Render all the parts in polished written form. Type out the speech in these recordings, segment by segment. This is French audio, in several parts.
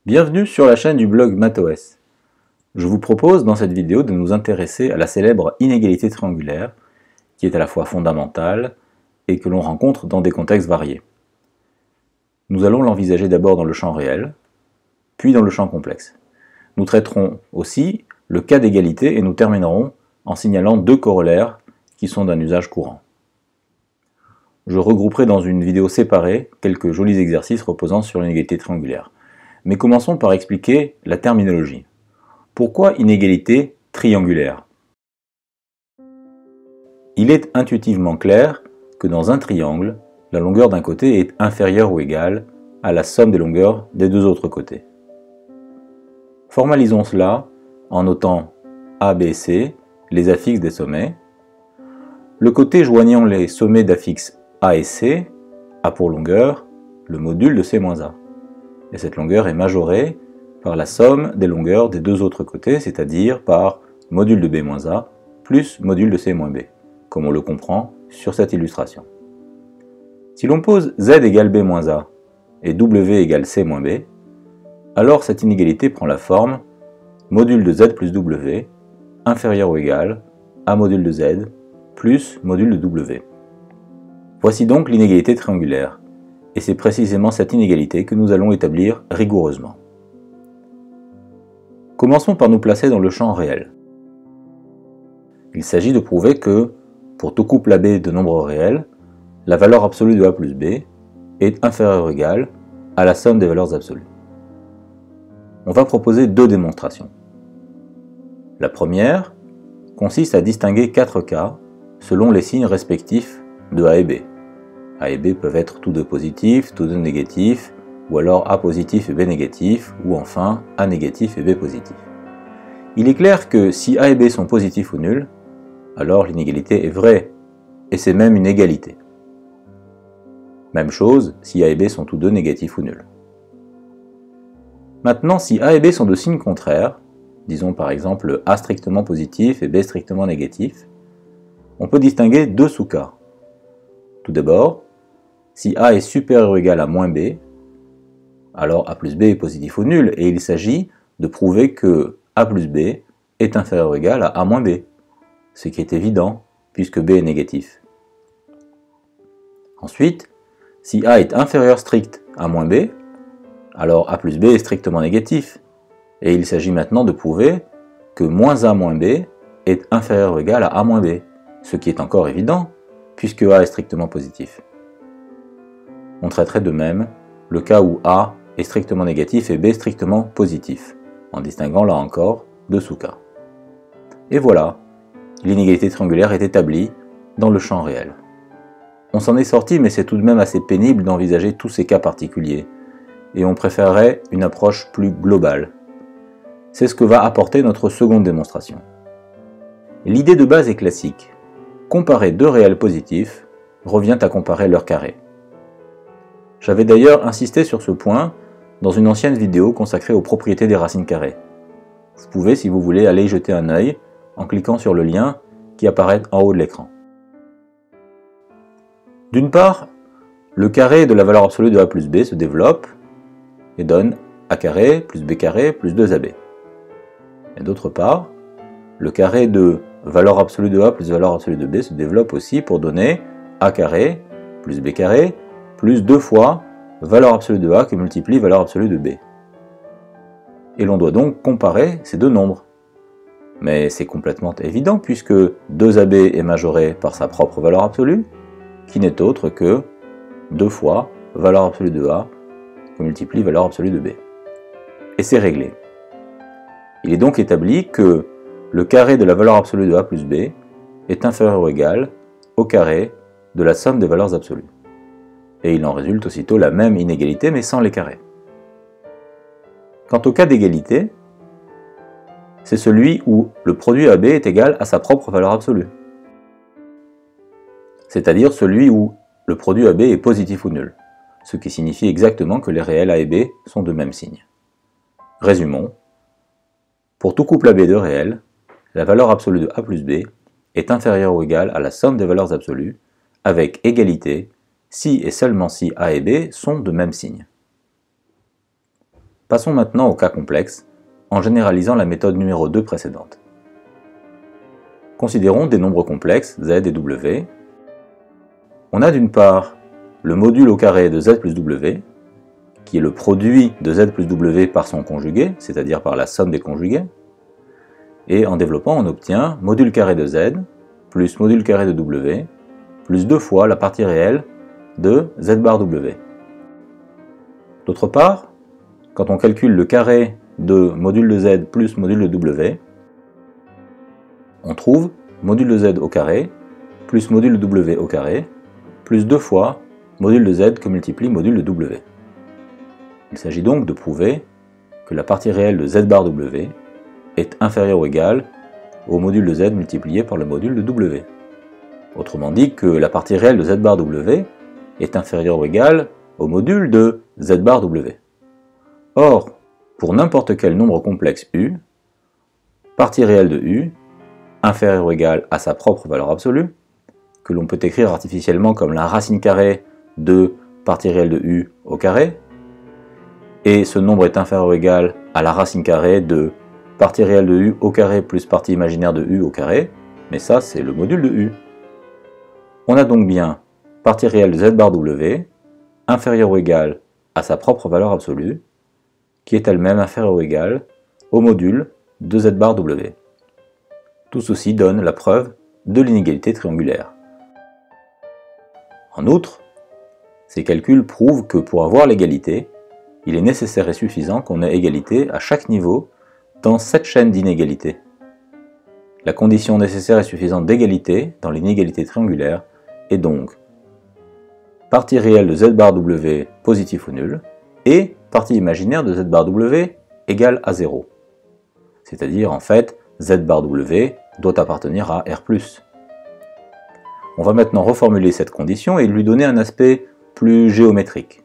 Bienvenue sur la chaîne du blog MathOS. Je vous propose dans cette vidéo de nous intéresser à la célèbre inégalité triangulaire, qui est à la fois fondamentale et que l'on rencontre dans des contextes variés. Nous allons l'envisager d'abord dans le champ réel, puis dans le champ complexe. Nous traiterons aussi le cas d'égalité et nous terminerons en signalant deux corollaires qui sont d'un usage courant. Je regrouperai dans une vidéo séparée quelques jolis exercices reposant sur l'inégalité triangulaire. Mais commençons par expliquer la terminologie. Pourquoi inégalité triangulaire? Il est intuitivement clair que dans un triangle, la longueur d'un côté est inférieure ou égale à la somme des longueurs des deux autres côtés. Formalisons cela en notant A, B, C, les affixes des sommets. Le côté joignant les sommets d'affixes A et C a pour longueur le module de C-A. Et cette longueur est majorée par la somme des longueurs des deux autres côtés, c'est-à-dire par module de B-A plus module de C-B, comme on le comprend sur cette illustration. Si l'on pose Z égale B-A et W égale C-B, alors cette inégalité prend la forme module de Z plus W inférieur ou égal à module de Z plus module de W. Voici donc l'inégalité triangulaire, et c'est précisément cette inégalité que nous allons établir rigoureusement. Commençons par nous placer dans le champ réel. Il s'agit de prouver que, pour tout couple AB de nombres réels, la valeur absolue de A plus B est inférieure ou égale à la somme des valeurs absolues. On va proposer deux démonstrations. La première consiste à distinguer quatre cas selon les signes respectifs de A et B. A et B peuvent être tous deux positifs, tous deux négatifs, ou alors A positif et B négatif, ou enfin A négatif et B positif. Il est clair que si A et B sont positifs ou nuls, alors l'inégalité est vraie, et c'est même une égalité. Même chose si A et B sont tous deux négatifs ou nuls. Maintenant, si A et B sont de signes contraires, disons par exemple A strictement positif et B strictement négatif, on peut distinguer deux sous-cas. Tout d'abord, si A est supérieur ou égal à moins B, alors A plus B est positif ou nul, et il s'agit de prouver que A plus B est inférieur ou égal à A moins B, ce qui est évident puisque B est négatif. Ensuite, si A est inférieur strict à moins B, alors A plus B est strictement négatif, et il s'agit maintenant de prouver que moins A moins B est inférieur ou égal à A moins B, ce qui est encore évident puisque A est strictement positif. On traiterait de même le cas où A est strictement négatif et B strictement positif, en distinguant là encore deux sous-cas. Et voilà, l'inégalité triangulaire est établie dans le champ réel. On s'en est sorti, mais c'est tout de même assez pénible d'envisager tous ces cas particuliers, et on préférerait une approche plus globale. C'est ce que va apporter notre seconde démonstration. L'idée de base est classique. Comparer deux réels positifs revient à comparer leurs carrés. J'avais d'ailleurs insisté sur ce point dans une ancienne vidéo consacrée aux propriétés des racines carrées. Vous pouvez, si vous voulez, aller y jeter un œil en cliquant sur le lien qui apparaît en haut de l'écran. D'une part, le carré de la valeur absolue de A plus B se développe et donne A carré plus B carré plus 2AB. Et d'autre part, le carré de valeur absolue de A plus valeur absolue de B se développe aussi pour donner A carré plus B carré plus 2 fois valeur absolue de A qui multiplie valeur absolue de B. Et l'on doit donc comparer ces deux nombres. Mais c'est complètement évident puisque 2AB est majoré par sa propre valeur absolue, qui n'est autre que 2 fois valeur absolue de A qui multiplie valeur absolue de B. Et c'est réglé. Il est donc établi que le carré de la valeur absolue de A plus B est inférieur ou égal au carré de la somme des valeurs absolues. Et il en résulte aussitôt la même inégalité mais sans les carrés. Quant au cas d'égalité, c'est celui où le produit AB est égal à sa propre valeur absolue. C'est-à-dire celui où le produit AB est positif ou nul, ce qui signifie exactement que les réels A et B sont de même signe. Résumons. Pour tout couple AB de réels, la valeur absolue de A plus B est inférieure ou égale à la somme des valeurs absolues, avec égalité si et seulement si A et B sont de même signe. Passons maintenant au cas complexe, en généralisant la méthode numéro 2 précédente. Considérons des nombres complexes, z et w. On a d'une part le module au carré de z plus w, qui est le produit de z plus w par son conjugué, c'est-à-dire par la somme des conjugués. Et en développant, on obtient module carré de z plus module carré de w, plus 2 fois la partie réelle de z bar w. D'autre part, quand on calcule le carré de module de z plus module de w, on trouve module de z au carré plus module de w au carré plus 2 fois module de z que multiplie module de w. Il s'agit donc de prouver que la partie réelle de z bar w est inférieure ou égale au module de z multiplié par le module de w. Autrement dit que la partie réelle de z bar w est inférieure ou égale au module de z bar w. Or, pour n'importe quel nombre complexe u, partie réelle de u, inférieure ou égale à sa propre valeur absolue, que l'on peut écrire artificiellement comme la racine carrée de partie réelle de u au carré, et ce nombre est inférieur ou égal à la racine carrée de partie réelle de u au carré plus partie imaginaire de u au carré, mais ça c'est le module de u. On a donc bien partie réelle de z bar w inférieure ou égale à sa propre valeur absolue, qui est elle-même inférieure ou égale au module de z bar w. Tout ceci donne la preuve de l'inégalité triangulaire. En outre, ces calculs prouvent que pour avoir l'égalité, il est nécessaire et suffisant qu'on ait égalité à chaque niveau dans cette chaîne d'inégalités. La condition nécessaire et suffisante d'égalité dans l'inégalité triangulaire est donc partie réelle de z bar w positif ou nul et partie imaginaire de z bar w égale à 0. C'est-à-dire en fait z bar w doit appartenir à R+. On va maintenant reformuler cette condition et lui donner un aspect plus géométrique.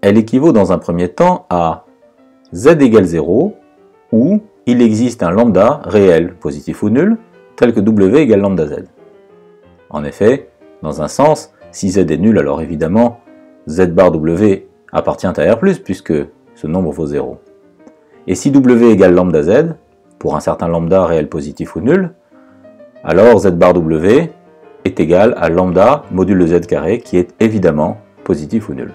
Elle équivaut dans un premier temps à z égale 0 où il existe un lambda réel positif ou nul tel que w égale lambda z. En effet, dans un sens, si z est nul, alors évidemment z bar w appartient à R+, puisque ce nombre vaut 0. Et si w égale lambda z, pour un certain lambda réel positif ou nul, alors z bar w est égal à lambda module de z carré qui est évidemment positif ou nul.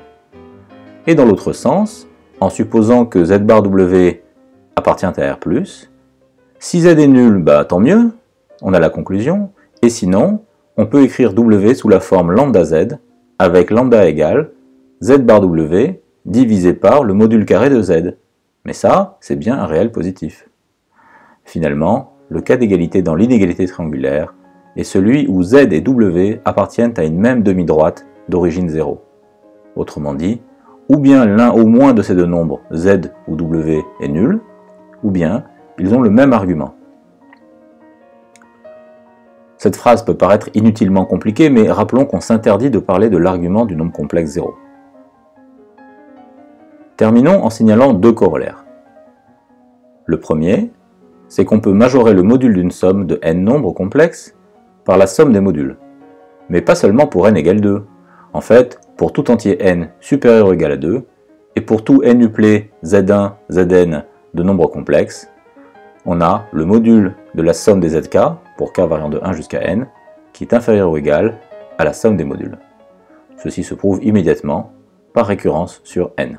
Et dans l'autre sens, en supposant que z bar w appartient à R+, si z est nul, bah tant mieux, on a la conclusion, et sinon, on peut écrire w sous la forme lambda z, avec lambda égale z bar w divisé par le module carré de z. Mais ça, c'est bien un réel positif. Finalement, le cas d'égalité dans l'inégalité triangulaire est celui où z et w appartiennent à une même demi-droite d'origine 0. Autrement dit, ou bien l'un au moins de ces deux nombres, z ou w, est nul, ou bien ils ont le même argument. Cette phrase peut paraître inutilement compliquée, mais rappelons qu'on s'interdit de parler de l'argument du nombre complexe 0. Terminons en signalant deux corollaires. Le premier, c'est qu'on peut majorer le module d'une somme de n nombres complexes par la somme des modules. Mais pas seulement pour n égale 2. En fait, pour tout entier n supérieur ou égal à 2, et pour tout n uplé z1, zn de nombres complexes, on a le module de la somme des zk, pour k variant de 1 jusqu'à n, qui est inférieur ou égal à la somme des modules. Ceci se prouve immédiatement par récurrence sur n.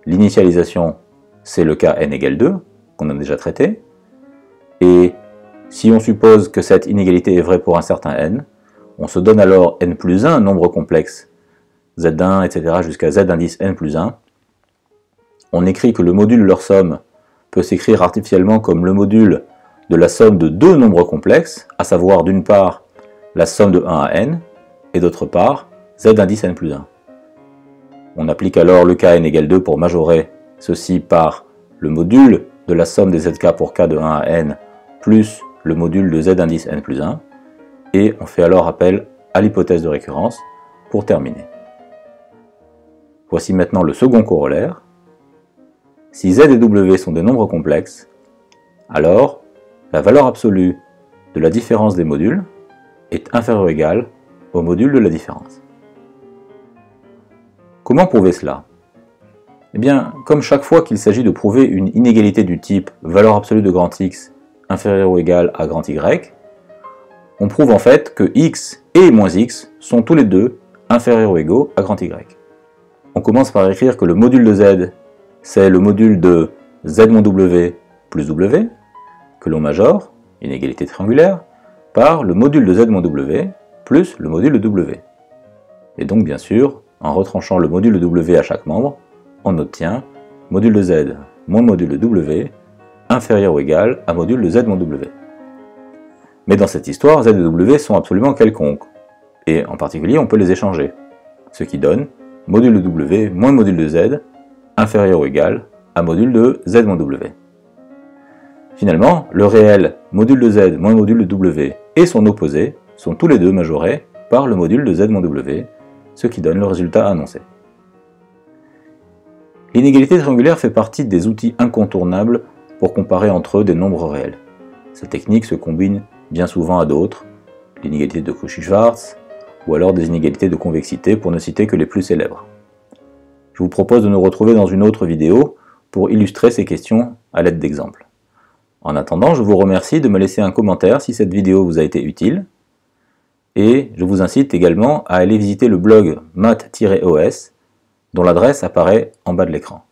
L'initialisation, c'est le cas n égale 2, qu'on a déjà traité, et si on suppose que cette inégalité est vraie pour un certain n, on se donne alors n plus 1 nombre complexe, z1, etc. jusqu'à z indice n plus 1. On écrit que le module de leur somme peut s'écrire artificiellement comme le module de la somme de deux nombres complexes, à savoir d'une part la somme de 1 à n, et d'autre part z indice n plus 1. On applique alors le cas n égale 2 pour majorer ceci par le module de la somme des zk pour k de 1 à n plus le module de z indice n plus 1, et on fait alors appel à l'hypothèse de récurrence pour terminer. Voici maintenant le second corollaire. Si z et w sont des nombres complexes, alors la valeur absolue de la différence des modules est inférieure ou égale au module de la différence. Comment prouver cela? Eh bien, comme chaque fois qu'il s'agit de prouver une inégalité du type valeur absolue de grand X inférieure ou égale à grand Y, on prouve en fait que X et moins X sont tous les deux inférieurs ou égaux à grand Y. On commence par écrire que le module de Z, c'est le module de Z moins W plus W, que l'on majore, inégalité triangulaire, par le module de Z moins W plus le module de W. Et donc bien sûr, en retranchant le module de W à chaque membre, on obtient module de Z moins module de W inférieur ou égal à module de Z moins W. Mais dans cette histoire, Z et W sont absolument quelconques, et en particulier on peut les échanger, ce qui donne module de W moins module de Z inférieur ou égal à module de Z moins W. Finalement, le réel module de Z moins module de W et son opposé sont tous les deux majorés par le module de Z moins W, ce qui donne le résultat annoncé. L'inégalité triangulaire fait partie des outils incontournables pour comparer entre eux des nombres réels. Cette technique se combine bien souvent à d'autres, l'inégalité de Cauchy-Schwarz, ou alors des inégalités de convexité pour ne citer que les plus célèbres. Je vous propose de nous retrouver dans une autre vidéo pour illustrer ces questions à l'aide d'exemples. En attendant, je vous remercie de me laisser un commentaire si cette vidéo vous a été utile, et je vous incite également à aller visiter le blog math-os, dont l'adresse apparaît en bas de l'écran.